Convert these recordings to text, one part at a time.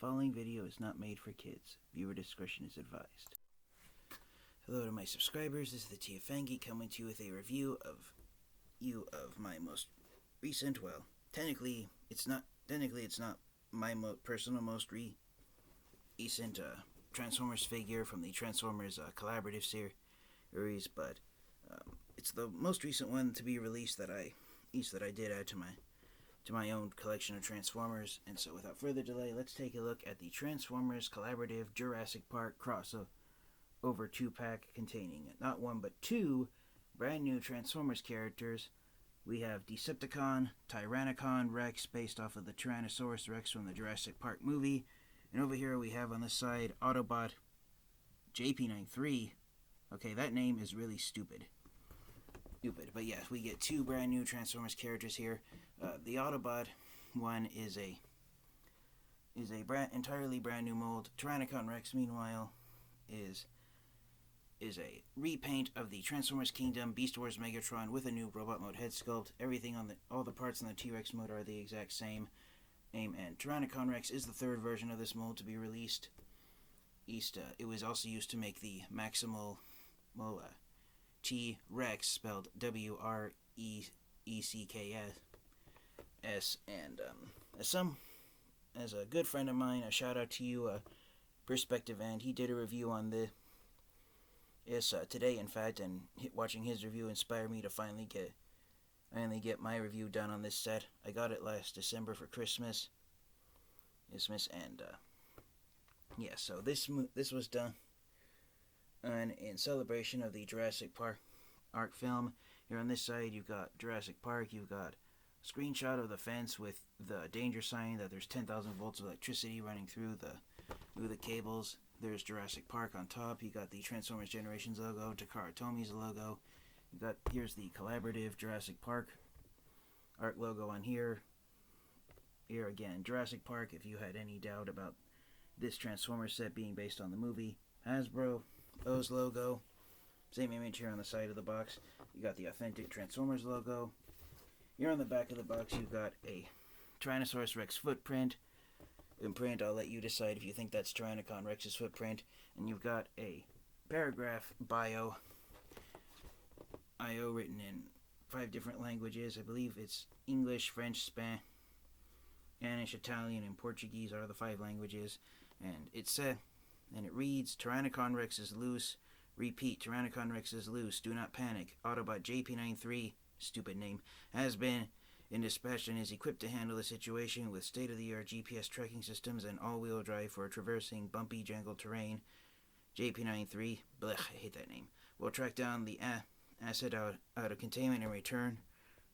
Following video is not made for kids. Viewer discretion is advised. Hello to my subscribers. This is the Tiafangi coming to you with a review of my most recent. Well, technically it's not my personal most recent Transformers figure from the Transformers collaborative series, but it's the most recent one to be released that I did add to my own collection of Transformers. And so without further delay, let's take a look at the Transformers collaborative Jurassic Park crossover 2-pack containing not one but two brand new Transformers characters. We have Decepticon Tyrannocon Rex, based off of the Tyrannosaurus Rex from the Jurassic Park movie. And over here we have on this side Autobot JP93. Okay, that name is really stupid. But yes, we get two brand new Transformers characters here. The Autobot one is a entirely brand new mold. Tyrannocon Rex, meanwhile, is a repaint of the Transformers Kingdom Beast Wars Megatron with a new robot mode head sculpt. Everything on all the parts in the T-Rex mode are the exact same. And Tyrannocon Rex is the third version of this mold to be released. It was also used to make the Maximal T-Rex, spelled WRECKS. And as a good friend of mine, a shout out to you, Perspective, and he did a review on this today, in fact, and watching his review inspired me to finally get my review done on this set. I got it last December for Christmas, and yeah, so this was done in celebration of the Jurassic Park arc film. Here on this side, you've got Jurassic Park. You've got a screenshot of the fence with the danger sign that there's 10,000 volts of electricity running through the cables. There's Jurassic Park on top. You got the Transformers Generations logo, Takara Tomi's logo. Here's the collaborative Jurassic Park art logo on here. Here again, Jurassic Park, if you had any doubt about this Transformers set being based on the movie. Hasbro's logo. Same image here on the side of the box. You got the authentic Transformers logo. Here on the back of the box, you've got a Tyrannosaurus Rex footprint. Imprint, I'll let you decide if you think that's Tyrannocon Rex's footprint. And you've got a paragraph bio written in 5 different languages. I believe it's English, French, Spanish, Italian, and Portuguese are the 5 languages. And it reads, Tyrannocon Rex is loose. Repeat, Tyrannocon Rex is loose. Do not panic. Autobot JP93, stupid name, has been in dispatch and is equipped to handle the situation with state-of-the-art GPS tracking systems and all-wheel drive for traversing bumpy, jangled terrain. JP93, blech, I hate that name, will track down the asset out of containment and return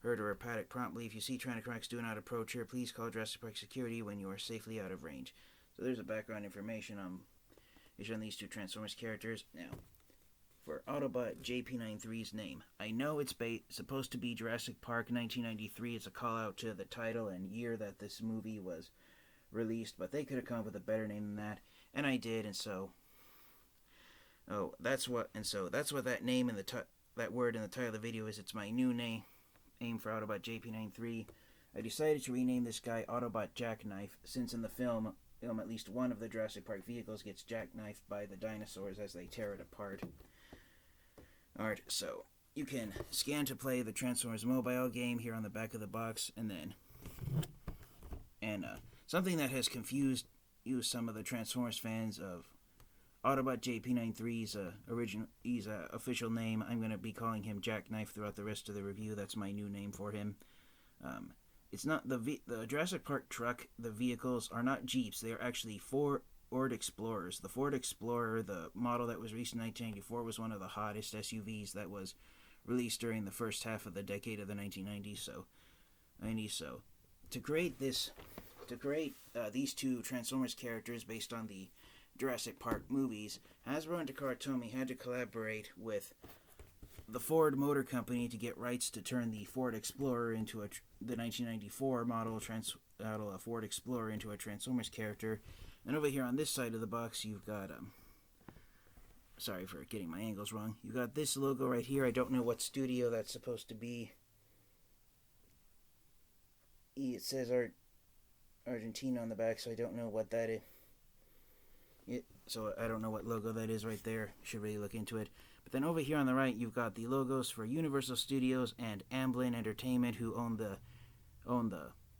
her to her paddock promptly. If you see Tyrannocon Rex, do not approach her. Please call Jurassic Park security when you are safely out of range. So there's a background information on these two Transformers characters. Now, for Autobot JP93's name, I know it's supposed to be Jurassic Park 1993. It's a call out to the title and year that this movie was released, but they could have come up with a better name than that, and I did. And so, that's what that name and that word in the title of the video is. It's my new name for Autobot JP93. I decided to rename this guy Autobot Jackknife, since in the film, at least one of the Jurassic Park vehicles gets jackknifed by the dinosaurs as they tear it apart. Alright, so you can scan to play the Transformers mobile game here on the back of the box, and something that has confused some of the Transformers fans of Autobot JP93's official name. I'm going to be calling him Jackknife throughout the rest of the review. That's my new name for him. It's not the Jurassic Park truck. The vehicles are not Jeeps. They are actually Ford Explorers. The Ford Explorer, the model that was released in 1994, was one of the hottest SUVs that was released during the first half of the decade of the 1990s. So, to create these two Transformers characters based on the Jurassic Park movies, Hasbro and Takara Tomy had to collaborate with the Ford Motor Company to get rights to turn the Ford Explorer into the 1994 model Ford Explorer into a Transformers character. And over here on this side of the box, you've got sorry for getting my angles wrong. You got this logo right here. I don't know what studio that's supposed to be. It says Argentina on the back, so I don't know what that is. So I don't know what logo that is right there. Should really look into it. But then over here on the right, you've got the logos for Universal Studios and Amblin Entertainment, who own the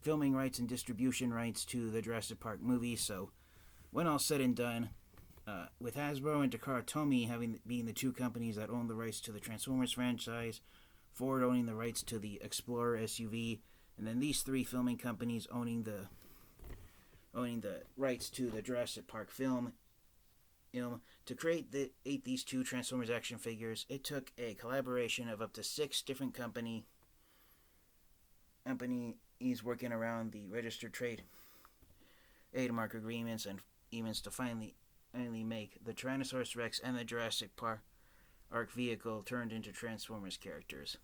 filming rights and distribution rights to the Jurassic Park movie. So when all said and done, with Hasbro and Takara Tomy being the two companies that own the rights to the Transformers franchise, Ford owning the rights to the Explorer SUV, and then these three filming companies owning the rights to the Jurassic Park film. To create these two Transformers action figures, it took a collaboration of up to 6 different companies working around the registered trade trademark agreements and events to finally make the Tyrannosaurus Rex and the Jurassic Park vehicle turned into Transformers characters.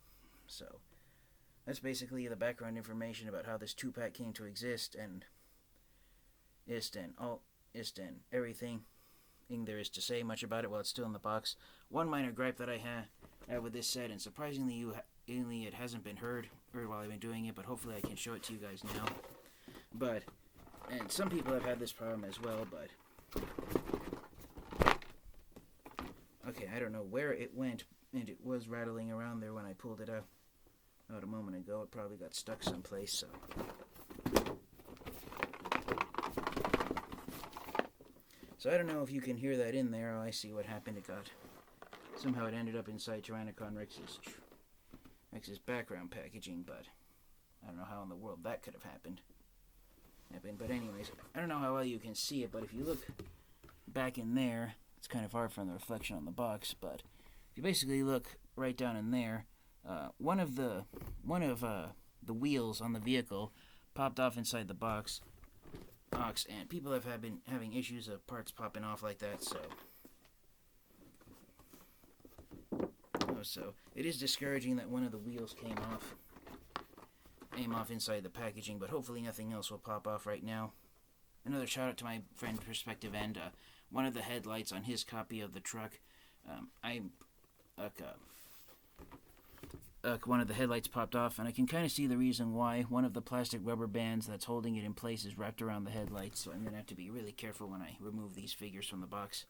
So that's basically the background information about how this 2-pack came to exist and everything there is to say much about it while it's still in the box. One minor gripe that I have with this set, and surprisingly it hasn't been heard while I've been doing it, but hopefully I can show it to you guys now. And some people have had this problem as well, but okay, I don't know where it went, and it was rattling around there when I pulled it out a moment ago. It probably got stuck someplace, so. So I don't know if you can hear that in there. Oh, I see what happened. Somehow it ended up inside Tyrannocon Rex's background packaging, but I don't know how in the world that could have happened. But anyways, I don't know how well you can see it, but if you look back in there, it's kind of hard from the reflection on the box, but if you basically look right down in there, one of the wheels on the vehicle popped off inside the box, and people have been having issues of parts popping off like that, so it is discouraging that one of the wheels came off inside the packaging, but hopefully nothing else will pop off right now. Another shout out to my friend Perspective End. One of the headlights on his copy of the truck, one of the headlights popped off, and I can kind of see the reason why. One of the plastic rubber bands that's holding it in place is wrapped around the headlights, so I'm going to have to be really careful when I remove these figures from the box.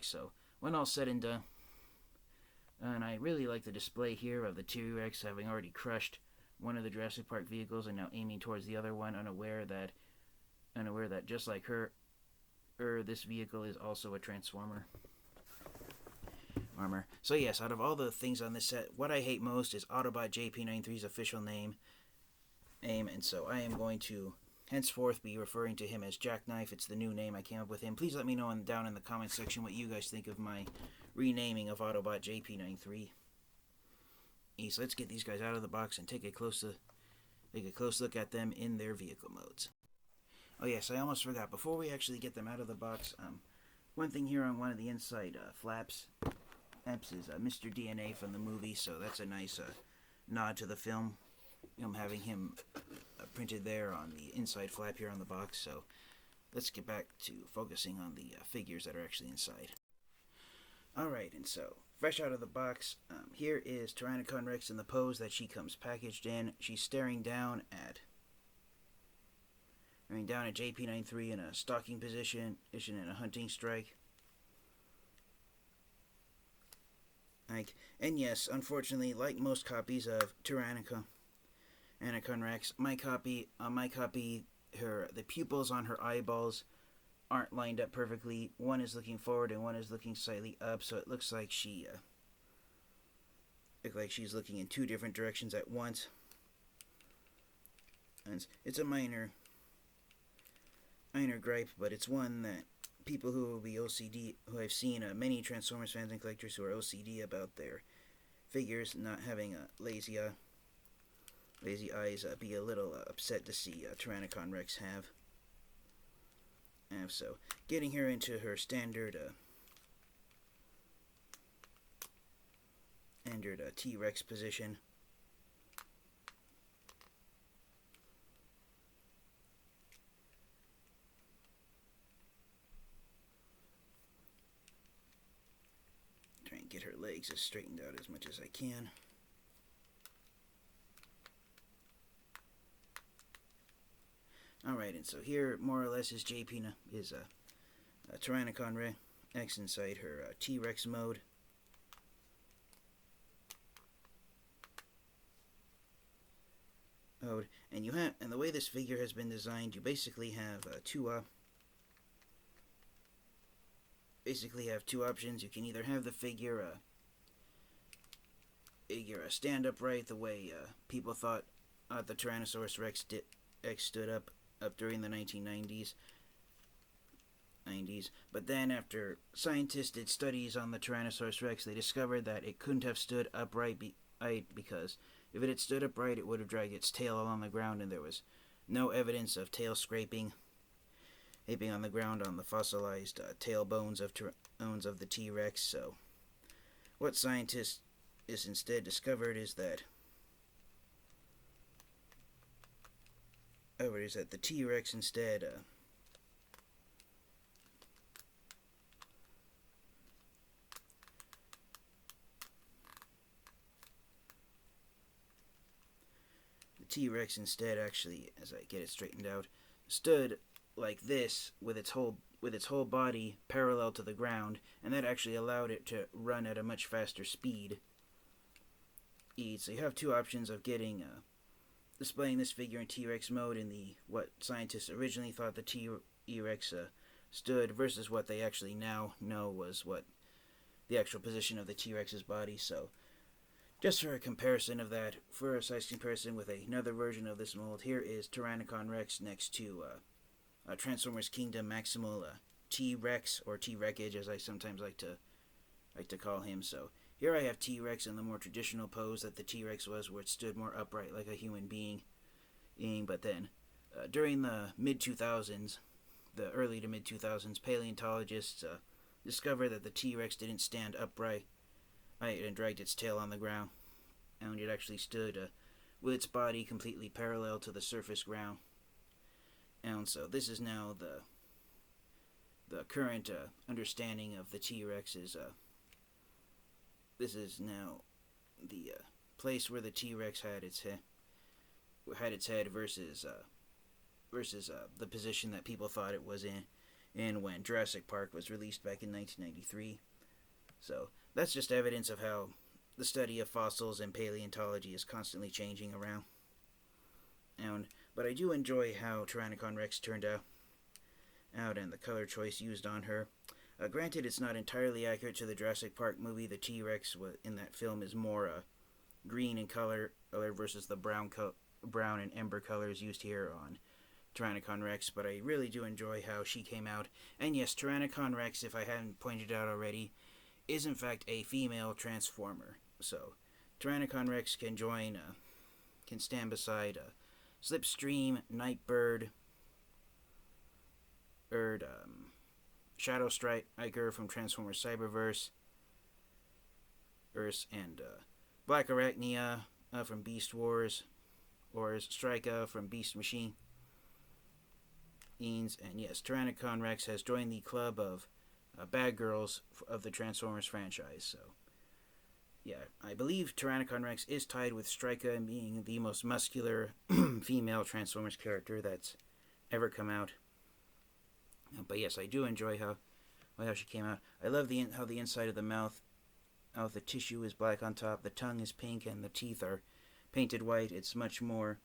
So when all said and done, and I really like the display here of the T-Rex having already crushed one of the Jurassic Park vehicles and now aiming towards the other one, unaware that just like her, this vehicle is also a Transformer armor. So yes, out of all the things on this set, what I hate most is Autobot JP93's official name, and so I am going to henceforth be referring to him as Jackknife. It's the new name I came up with him. Please let me know down in the comment section what you guys think of my renaming of Autobot JP93. So let's get these guys out of the box and take a close look at them in their vehicle modes. Oh yes, I almost forgot. Before we actually get them out of the box, one thing here on one of the inside flaps is Mr. DNA from the movie, so that's a nice nod to the film. Having him printed there on the inside flap here on the box. So let's get back to focusing on the figures that are actually inside. Alright, and so fresh out of the box, here is Tyrannocon Rex in the pose that she comes packaged in. She's staring down at JP93 in a stalking position, in a hunting strike. And yes, unfortunately, like most copies of Tyrannocon Rex, my copy, the pupils on her eyeballs aren't lined up perfectly. One is looking forward and one is looking slightly up, so it looks like she's looking in 2 different directions at once. And it's a minor gripe, but it's one that people who will be OCD, who I've seen many Transformers fans and collectors who are OCD about their figures not having lazy eyes, be a little upset to see Tyrannocon Rex have. So getting her into her standard T-Rex position. Try and get her legs as straightened out as much as I can. Alright, and so here, more or less, is Tyrannocon Rex inside her T-Rex mode. And the way this figure has been designed, you basically have two options. You can either have the figure stand upright the way people thought the Tyrannosaurus Rex stood up during the 1990s. But then after scientists did studies on the Tyrannosaurus Rex, they discovered that it couldn't have stood upright because if it had stood upright, it would have dragged its tail along the ground, and there was no evidence of tail scraping on the ground on the fossilized tail bones of the T-Rex. So what scientists instead discovered is that the T-Rex instead actually, as I get it straightened out, stood like this with its whole body parallel to the ground, and that actually allowed it to run at a much faster speed. So you have two options of displaying this figure in T-Rex mode in what scientists originally thought the T-Rex stood versus what they actually now know was what the actual position of the T-Rex's body. So just for a comparison of that, for a size comparison with another version of this mold, here is Tyrannocon Rex next to Transformers Kingdom Maximal T-Rex, or T-Wreckage as I sometimes like to call him. So here I have T-Rex in the more traditional pose that the T-Rex was, where it stood more upright like a human being. But then, during the mid-2000s, the early to mid-2000s, paleontologists discovered that the T-Rex didn't stand upright and dragged its tail on the ground, and it actually stood with its body completely parallel to the surface ground. And so this is now the current understanding of the T-Rex this is now the place where the T-Rex had its head versus the position that people thought it was in when Jurassic Park was released back in 1993. So that's just evidence of how the study of fossils and paleontology is constantly changing around. But I do enjoy how Tyrannocon Rex turned out and the color choice used on her. Granted, it's not entirely accurate to the Jurassic Park movie. The T-Rex in that film is more green in color versus the brown and ember colors used here on Tyrannocon Rex, but I really do enjoy how she came out. And yes, Tyrannocon Rex, if I hadn't pointed out already, is in fact a female transformer. So Tyrannocon Rex can stand beside Slipstream, Nightbird, Shadow Striker from Transformers Cyberverse, and Black Arachnia from Beast Wars, or Strika from Beast Machine. And yes, Tyrannocon Rex has joined the club of bad girls of the Transformers franchise. So yeah, I believe Tyrannocon Rex is tied with Strika in being the most muscular female Transformers character that's ever come out. But yes, I do enjoy how she came out. I love how the inside of the mouth, the tissue is black on top, the tongue is pink, and the teeth are painted white. It's much more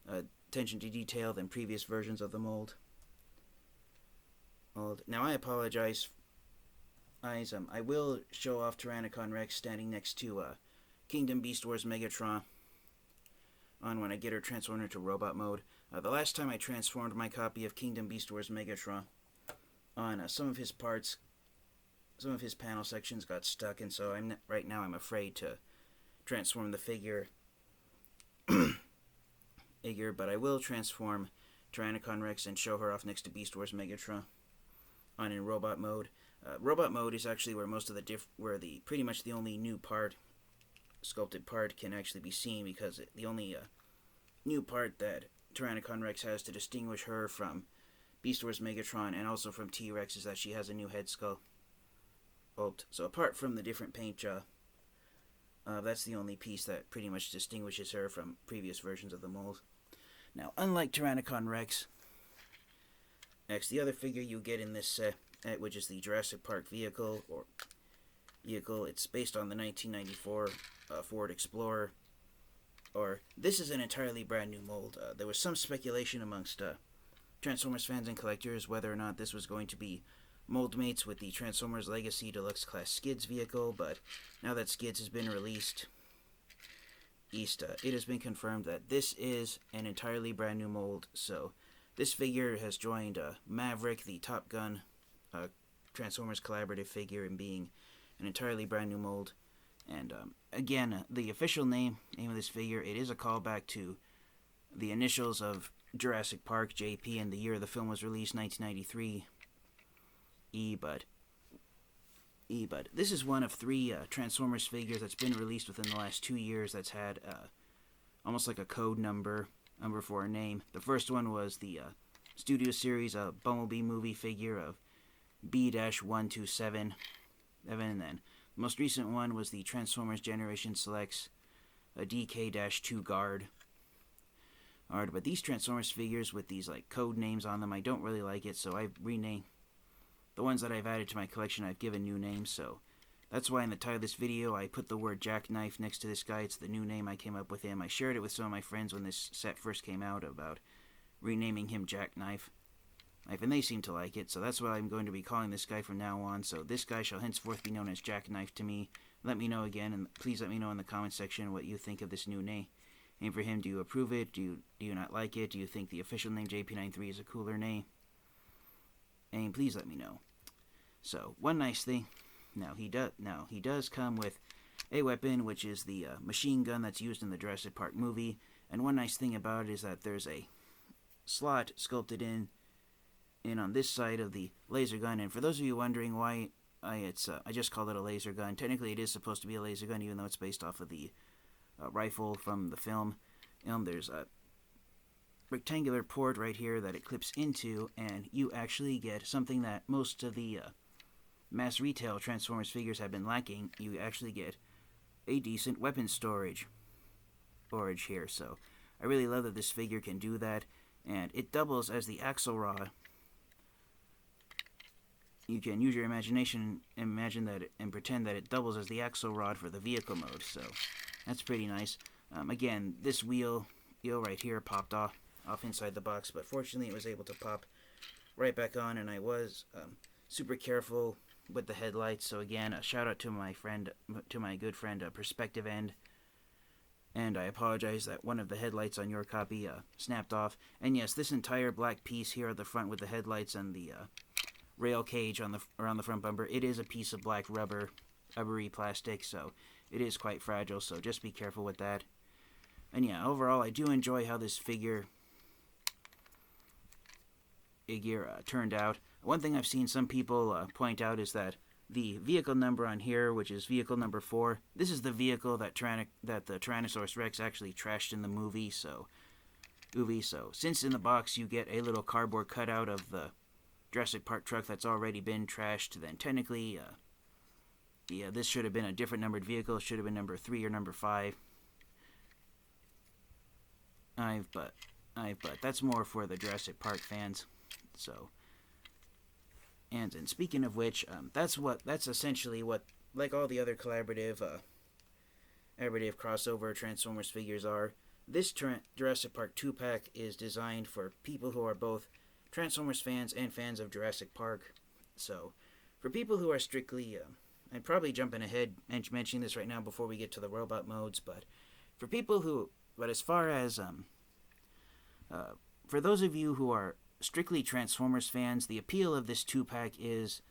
attention to detail than previous versions of the mold. Now I apologize. I will show off Tyrannocon Rex standing next to Kingdom Beast Wars Megatron when I get her transformed into robot mode. The last time I transformed my copy of Kingdom Beast Wars Megatron, on some of his parts, some of his panel sections got stuck, and so right now I'm afraid to transform the figure. But I will transform Tyrannocon Rex and show her off next to Beast Wars Megatron in robot mode. Robot mode is actually where most of pretty much the only new sculpted part can actually be seen, because the only new part that Tyrannocon Rex has to distinguish her from Beast Wars Megatron and also from T-Rex is that she has a new head sculpt. So apart from the different paint job, that's the only piece that pretty much distinguishes her from previous versions of the mold. Now, unlike Tyrannocon Rex, Next, the other figure you get in this set, which is the Jurassic Park vehicle, it's based on the 1994 Ford Explorer. This is an entirely brand new mold. There was some speculation amongst Transformers fans and collectors whether or not this was going to be mold mates with the Transformers Legacy Deluxe Class Skids vehicle, but now that Skids has been released, it has been confirmed that this is an entirely brand new mold. So this figure has joined Maverick, the Top Gun Transformers collaborative figure, in being an entirely brand new mold. And again, the official name of this figure, it is a callback to the initials of Jurassic Park, JP, and the year the film was released, 1993, E-Bud. This is one of 3 Transformers figures that's been released within the last 2 years that's had almost like a code number for a name. The first one was the Studio Series Bumblebee movie figure of B-127, and then the most recent one was the Transformers Generation Selects DK-2 Guard. Alright, but these Transformers figures with these like code names on them, I don't really like it, so I've renamed the ones that I've added to my collection. I've given new names, so that's why in the title of this video I put the word Jackknife next to this guy. It's the new name I came up with him. I shared it with some of my friends when this set first came out about renaming him Jackknife, and they seem to like it, so that's what I'm going to be calling this guy from now on. So this guy shall henceforth be known as Jackknife to me. Let me know again, and please let me know in the comment section what you think of this new name. And for him, do you approve it? Do you not like it? Do you think the official name JP93 is a cooler name? And please let me know. So one nice thing, now he does come with a weapon, which is the machine gun that's used in the Jurassic Park movie. And one nice thing about it is that there's a slot sculpted in on this side of the laser gun. And for those of you wondering why I just called it a laser gun, technically it is supposed to be a laser gun, even though it's based off of the rifle from the film. There's a rectangular port right here that it clips into, and you actually get something that most of the mass retail Transformers figures have been lacking. You actually get a decent weapon storage here. So I really love that this figure can do that, and it doubles as the axle rod. You can use your imagination and imagine that and pretend that it doubles as the axle rod for the vehicle mode. So that's pretty nice. Again, this wheel right here popped off inside the box, but fortunately it was able to pop right back on, and I was super careful with the headlights. So again, a shout out to my good friend Perspective End, and I apologize that one of the headlights on your copy snapped off. And yes, this entire black piece here at the front with the headlights and the rail cage around the front bumper, it is a piece of black rubbery plastic, so it is quite fragile, so just be careful with that. And yeah, overall, I do enjoy how this figure turned out. One thing I've seen some people point out is that the vehicle number on here, which is vehicle number 4, this is the vehicle that the Tyrannosaurus Rex actually trashed in the movie. So since in the box you get a little cardboard cutout of the Jurassic Park truck that's already been trashed, then technically this should have been a different numbered vehicle. It should have been number 3 or number 5. But that's more for the Jurassic Park fans. So, and speaking of which, that's essentially what, like all the other collaborative crossover Transformers figures are. This Jurassic Park 2-pack is designed for people who are both Transformers fans and fans of Jurassic Park. So, for people who are strictly, I'm probably jumping ahead and mentioning this right now before we get to the robot modes, but as far as, for those of you who are strictly Transformers fans, the appeal of this 2-pack is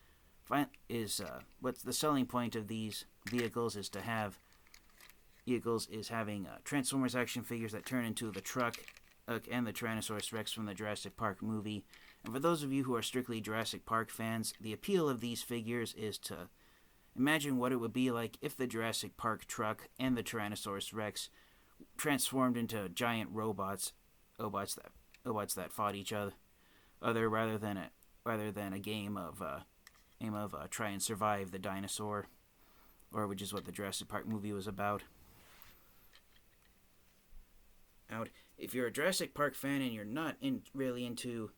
what's the selling point of these vehicles is having Transformers action figures that turn into the truck and the Tyrannosaurus Rex from the Jurassic Park movie. And for those of you who are strictly Jurassic Park fans, the appeal of these figures is to imagine what it would be like if the Jurassic Park truck and the Tyrannosaurus Rex transformed into giant robots that fought each other rather than a game of try and survive the dinosaur, which is what the Jurassic Park movie was about. if you're a Jurassic Park fan and you're not really into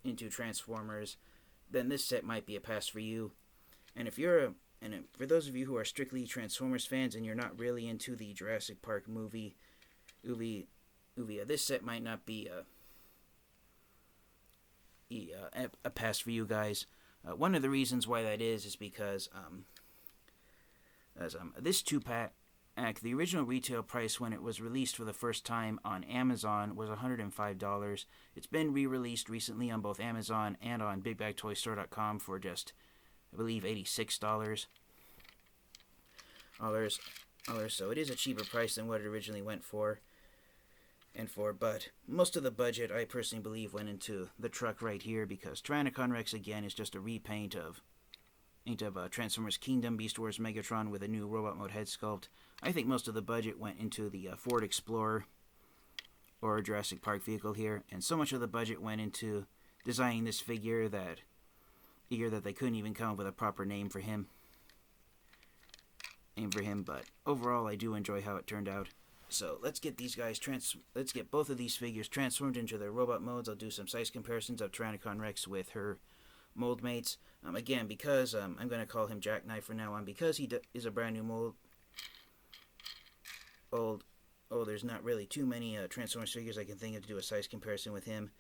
into Transformers, then this set might be a pass for you. And if you're a and for those of you who are strictly Transformers fans and you're not really into the Jurassic Park movie, this set might not be a pass for you guys. One of the reasons why that is because this 2-pack, the original retail price when it was released for the first time on Amazon was $105. It's been re-released recently on both Amazon and on BigBagToyStore.com for just, I believe, $86. So it is a cheaper price than what it originally went for. But most of the budget, I personally believe, went into the truck right here, because Tyrannocon Rex again is just a repaint of Transformers Kingdom, Beast Wars Megatron with a new robot mode head sculpt. I think most of the budget went into the Ford Explorer or Jurassic Park vehicle here, and so much of the budget went into designing this figure that they couldn't even come up with a proper name for him. But overall, I do enjoy how it turned out. So let's get these guys let's get both of these figures transformed into their robot modes. I'll do some size comparisons of Tyrannocon Rex with her mold mates. Again, because I'm going to call him Jackknife from now on, because he is a brand new mold. There's not really too many Transformers figures I can think of to do a size comparison with him.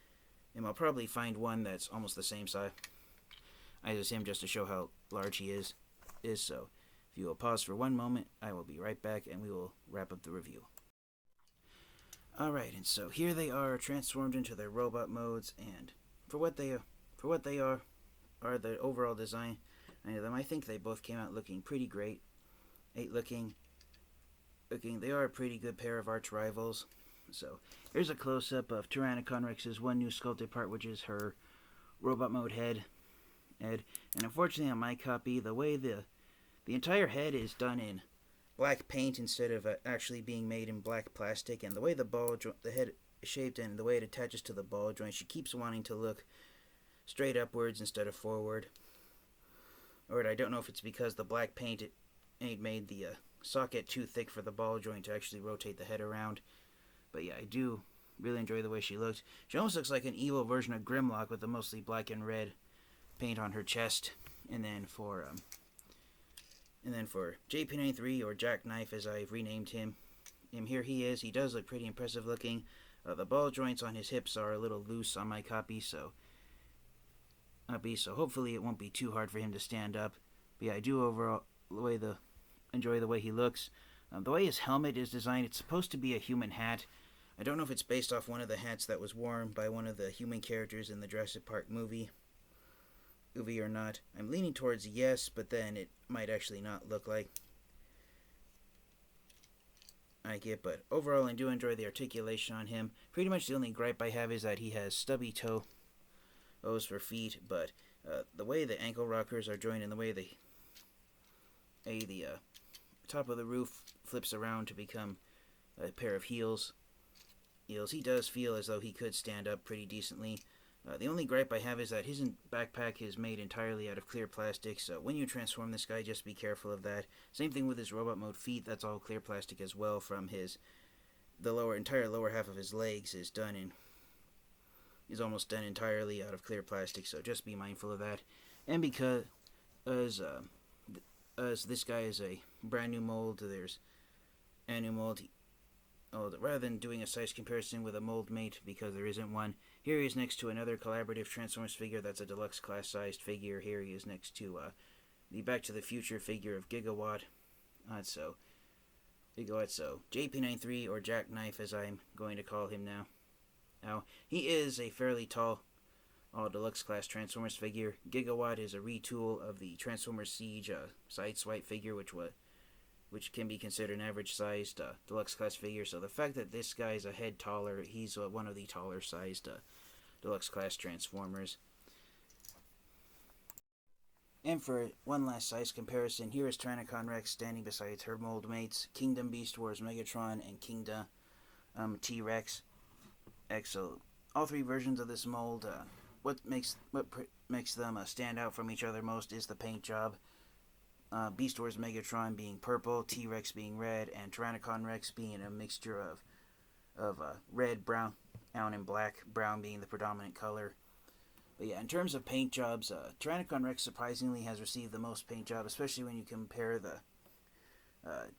And I'll probably find one that's almost the same size as him, just to show how large he is. So if you will pause for one moment, I will be right back and we will wrap up the review. Alright, and so here they are, transformed into their robot modes, and for what they are the overall design of them, I think they both came out looking pretty great. They are a pretty good pair of arch rivals. So here's a close-up of Tyrannocon Rex's one new sculpted part, which is her robot mode head. And unfortunately on my copy, the way the entire head is done in black paint instead of actually being made in black plastic, and the way the head is shaped and the way it attaches to the ball joint, she keeps wanting to look straight upwards instead of forward. Or I don't know if it's because the black paint ain't made the socket too thick for the ball joint to actually rotate the head around. But yeah, I do really enjoy the way she looks. She almost looks like an evil version of Grimlock with the mostly black and red paint on her chest. And then for JP93, or Jackknife as I've renamed him, here he is. He does look pretty impressive looking. The ball joints on his hips are a little loose on my copy, so hopefully it won't be too hard for him to stand up. But yeah, I do overall enjoy the way he looks. The way his helmet is designed, it's supposed to be a human hat. I don't know if it's based off one of the hats that was worn by one of the human characters in the Jurassic Park movie or not. I'm leaning towards yes, but then it might actually not look like but overall I do enjoy the articulation on him. Pretty much the only gripe I have is that he has stubby toes for feet, but the way the ankle rockers are joined and the way the top of the roof flips around to become a pair of heels, he does feel as though he could stand up pretty decently. The only gripe I have is that his backpack is made entirely out of clear plastic, so when you transform this guy, just be careful of that. Same thing with his robot mode feet, that's all clear plastic as well. From the entire lower half of his legs is almost done entirely out of clear plastic, so just be mindful of that. And because this guy is a brand new mold, there's a new mold. Rather than doing a size comparison with a mold mate, because there isn't one, here he is next to another collaborative Transformers figure that's a deluxe class sized figure. Here he is next to the Back to the Future figure of Gigawatt. So JP93, or Jackknife as I'm going to call him now. Now, he is a fairly tall deluxe class Transformers figure. Gigawatt is a retool of the Transformers Siege Sideswipe figure, which can be considered an average-sized deluxe class figure. So the fact that this guy is a head taller, he's one of the taller-sized deluxe class Transformers. And for one last size comparison, here is Tyrannocon Rex standing beside her mold mates, Kingdom Beast Wars Megatron and Kingdom T-Rex. So all three versions of this mold, what makes them stand out from each other most is the paint job. Beast Wars Megatron being purple, T-Rex being red, and Tyrannocon Rex being a mixture of of red, brown, and black, brown being the predominant color. But yeah, in terms of paint jobs, Tyrannocon Rex surprisingly has received the most paint job, especially when you compare the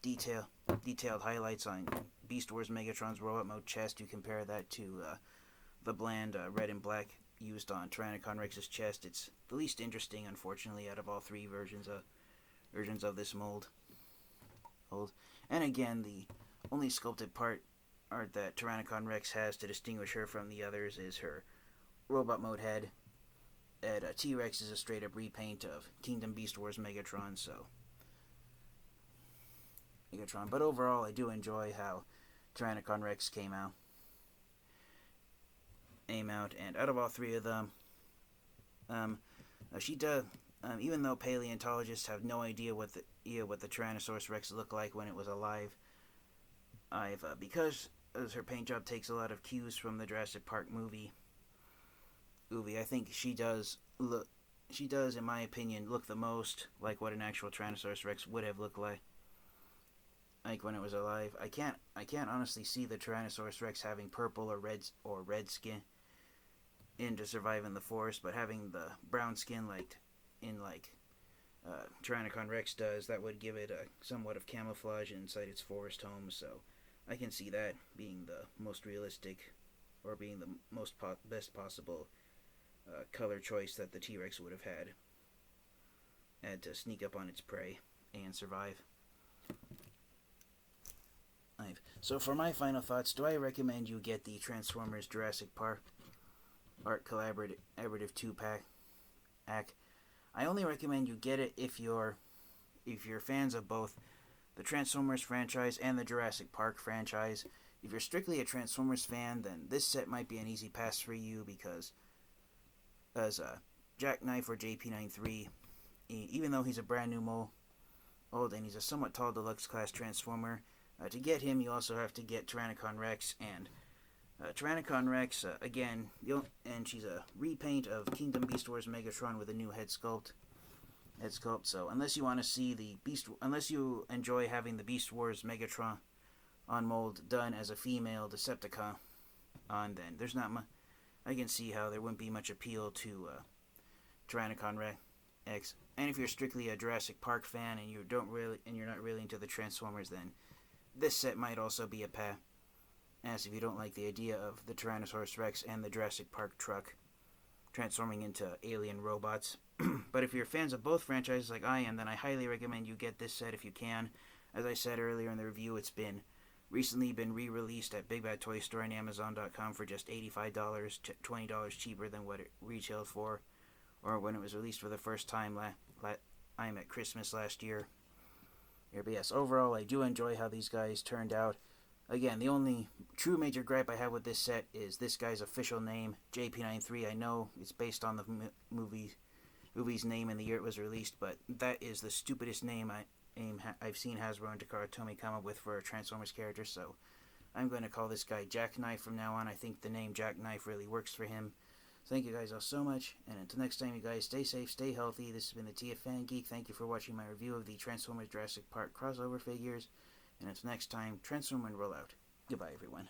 detailed highlights on Beast Wars Megatron's robot mode chest. You compare that to the bland red and black used on Tyrannocon Rex's chest. It's the least interesting, unfortunately, out of all three versions of this mold. And again, the only sculpted part art that Tyrannocon Rex has to distinguish her from the others is her robot mode head. And T-Rex is a straight up repaint of Kingdom Beast Wars Megatron, but overall, I do enjoy how Tyrannocon Rex came out. And out of all three of them, she does. Even though paleontologists have no idea what the Tyrannosaurus Rex looked like when it was alive, because her paint job takes a lot of cues from the Jurassic Park movie. I think she does, in my opinion, look the most like what an actual Tyrannosaurus Rex would have looked like when it was alive. I can't honestly see the Tyrannosaurus Rex having purple or red skin to survive in the forest, but having the brown skin Tyrannocon Rex does, that would give it a somewhat of camouflage inside its forest home. So I can see that being the most realistic, or being the best possible color choice that the T-Rex would have had to sneak up on its prey and survive. So for my final thoughts, do I recommend you get the Transformers Jurassic Park Art Collaborative 2-pack? I only recommend you get it if you're fans of both the Transformers franchise and the Jurassic Park franchise. If you're strictly a Transformers fan, then this set might be an easy pass for you, because as Jackknife or JP93, even though he's a brand new mold and he's a somewhat tall deluxe class Transformer, to get him you also have to get Tyrannocon Rex, and Tyrannocon Rex, again, and she's a repaint of Kingdom Beast Wars Megatron with a new head sculpt. So unless you want to see unless you enjoy having the Beast Wars Megatron on mold done as a female Decepticon, then there's not much. I can see how there wouldn't be much appeal to Tyrannocon Rex. And if you're strictly a Jurassic Park fan and you're not really into the Transformers, then this set might also be a pass, as if you don't like the idea of the Tyrannosaurus Rex and the Jurassic Park truck transforming into alien robots. But if you're fans of both franchises like I am, then I highly recommend you get this set if you can. As I said earlier in the review, it's recently been re-released at Big Bad Toy Store and Amazon.com for just $85, $20 cheaper than what it retailed for, or when it was released for the first time at Christmas last year. But yes, overall, I do enjoy how these guys turned out. Again, the only true major gripe I have with this set is this guy's official name, JP93. I know it's based on the movie's name and the year it was released, but that is the stupidest name I've seen Hasbro and Takara Tomy come up with for a Transformers character, so I'm going to call this guy Jackknife from now on. I think the name Jackknife really works for him. So thank you guys all so much, and until next time, you guys stay safe, stay healthy. This has been the TF Fan Geek. Thank you for watching my review of the Transformers Jurassic Park crossover figures, and until next time, transform and roll out. Goodbye, everyone.